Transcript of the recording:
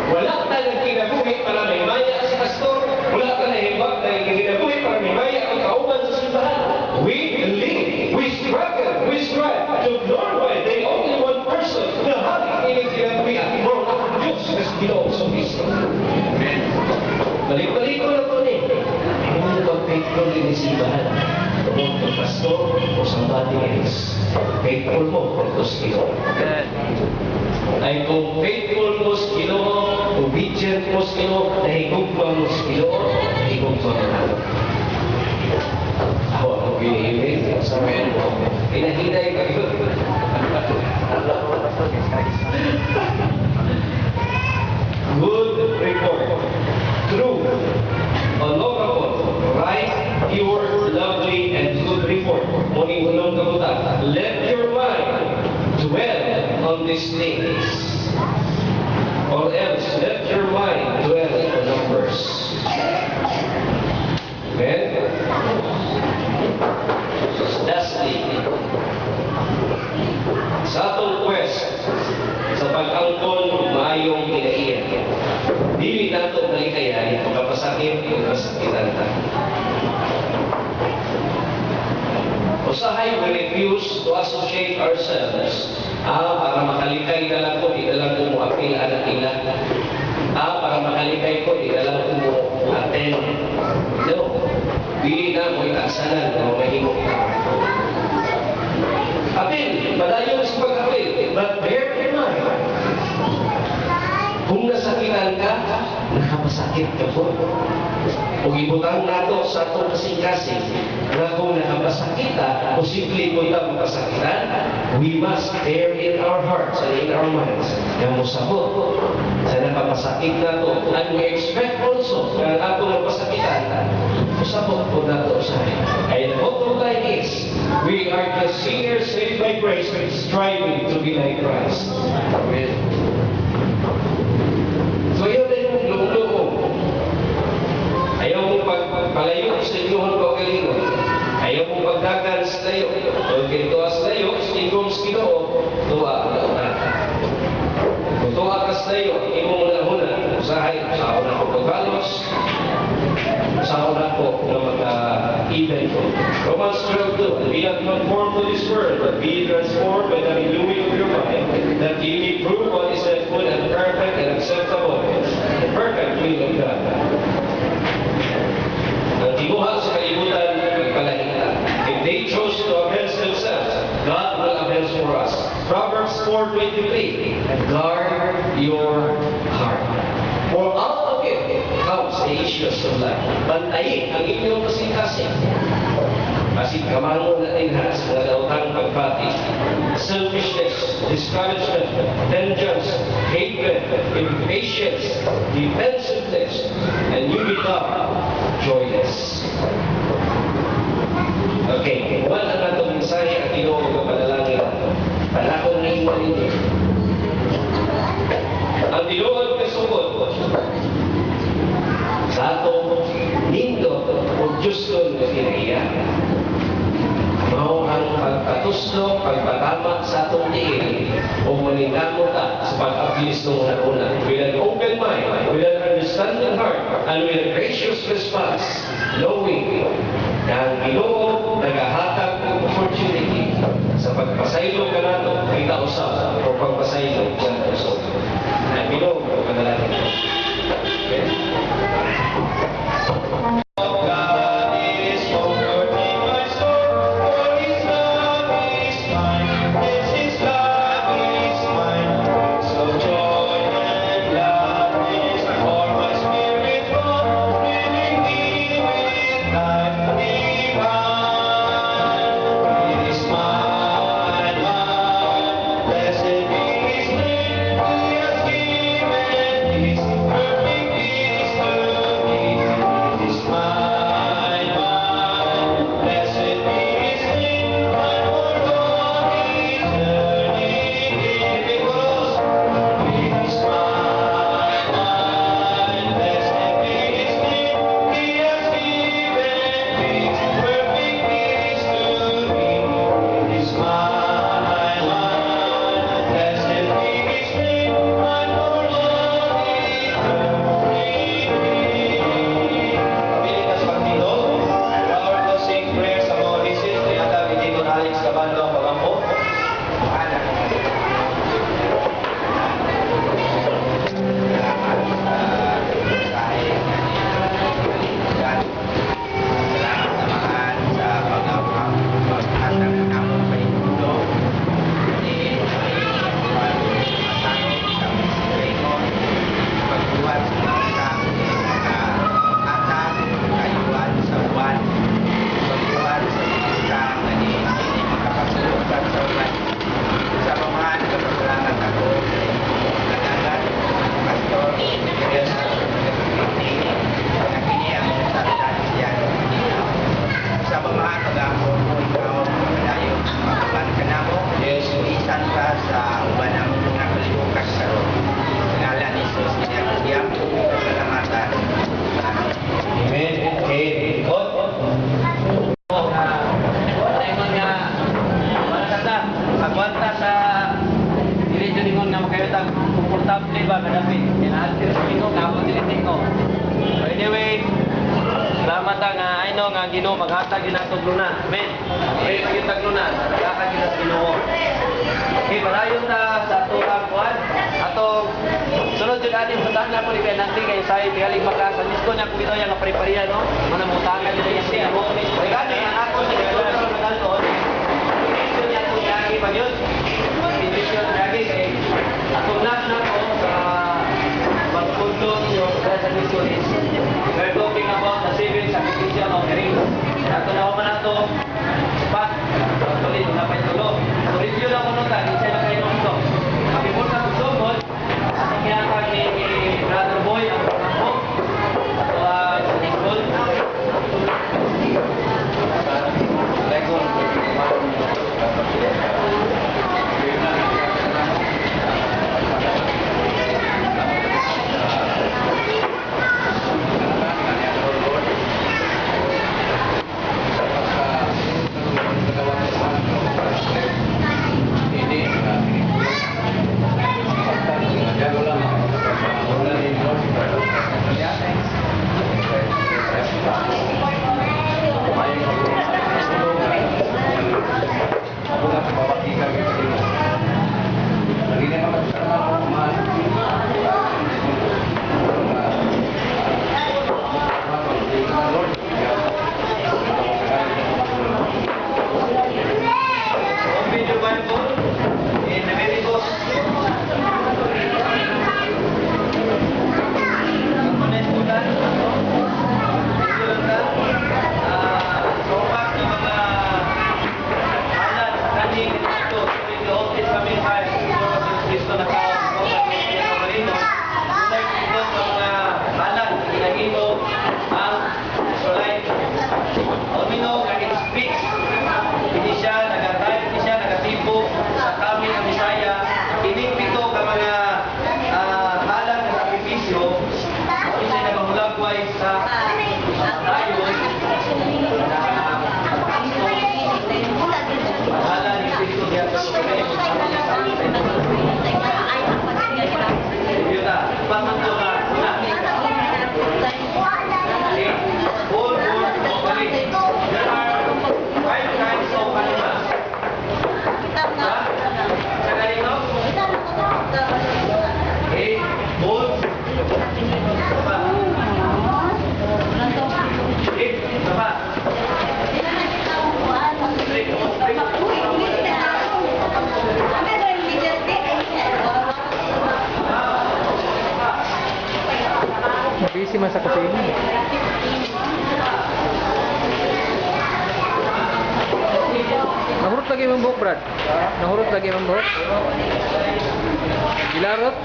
Wala ka nagkinabuhi para may maya sa pastor. Wala ka nagkinabuhi para may maya ang kauban sa simbahan. We believe, we struggle, we strive to glorify the only one person na hating ining kinabuhi at more ang Diyos na Ginoo sa Kristo. Amen. Balik-balik ko na po ni. Ano ba faithful din sa simbahan? Kung pastor o somebody else, faithful mo kung sa Ginoo. Ay kung faithful mo sa Ginoo, obedient mo sa Ginoo, nahigugma mo sa Ginoo, nahigugma mo na. Ako ang pinihimig sa mga mo. Pinahinay ka yun. Good report. True. Honorable. Right. Pure. Lovely. And good report. Muning unong kabutan. Let your mind dwell on these things. Or else, let your mind dwell on numbers. Amen? Lastly, sa atong quest, sa pag-angkon, maayong kinaiyan. Dili nato malikayan, magkapasakit, magkasakitan ta. Usahay, we refuse to associate ourselves para makalikay na lang ko, di na lang ko mo apil anak ila. Para makalikay ko, di na lang ko mo attend. No. Dili na mo itasanan na mahimok ka. Apil, madayo sa pag-apil. But bear in mind, kung nasakitan ka, nakapasakit ka po. Kung ibutang nato sa atong kasing-kasing, na kung nakapasakit ka, posible mo ito mapasakitan, we must bear in our hearts and in our minds na musabot sa nakapasakit nato. And we expect also na atong mapasakitan, musabot po nato sa akin. And the bottom line is, we are the sinners saved by grace, striving to be like Christ. Amen. So yun din yung lumulo. Ayaw mong pagpalayo sa inyong pagalingon. Ayaw mong pagdagan sa layo. Kung gintuwa sa layo, stingong sa Ginoo, tuwa na una. Kung tuwa ka sa layo, imo mo na una. Usahay, sa una ko pagbalos. Sa una ko na mag-even ko. Romans 12:2, and be not conformed to this world, but be transformed by the renewing of your mind, that ye may prove what is that good and perfect and acceptable, the perfect will of God. Ang tibuha sa kalibutan, nagpalahita. If they chose to avenge themselves, God will avenge for us. Proverbs 4:23, and guard your heart. For out of it comes the issues of life. Bantayin ang inyong kasing-kasing. Kasi kamangon na inhas na dautang pagpati. Selfishness, discouragement, vengeance, hatred, impatience, defensiveness, and you become joyless. Okay, wala na itong mensahe at Ginoo ng panalangin. Panakon na iwan ninyo. Ang tinuod kasugod sa atong nindot o Diyos ko na kinaiya. Mao ang pagpatuslo, pagpatama sa atong diin o maningamo ta sa pag-ablis ng una-una. With an open mind, with an understanding heart, and with a gracious response, knowing na ang Ginoo nagahatag ng opportunity sa pagpasaylo ka nato ay kausap o pagpasaylo ka nato. Ang Ginoo, panalangin. Okay? Blessed be His name, He has given ba kadapit. Kinaantir sa Ginoo kamo dili ko. Anyway, salamat nga I know nga Ginoo maghatag gyud nato luna. Amen. Pray pa gyud tag luna. Maghatag gyud sa Ginoo. Okay, padayon ta sa atong kuan. Atong sunod jud ani puntahan na ko ni kanang kay say tigali maka sa disko niya ko yang prepariya no. Manamutangan gyud yung siya mo. Kay gani ang ako sa Ginoo na dalton. Ito niya ko yagi pa yun. Petition yagi kay atong nas na ko sa pagtulong yung sa disko is we're talking about the civil sacrificial offering. Ato na man ato pat tuloy na pa tulo. So review lang kuno ta isa na kayo nito. Before na sugod ang kinatag ni Brother Boy ang pagbo. Ato sa school. Busy man sa kusina. Nahurot lagi mong buhok, Brad? Nahurot lagi mong buhok? Ilarot?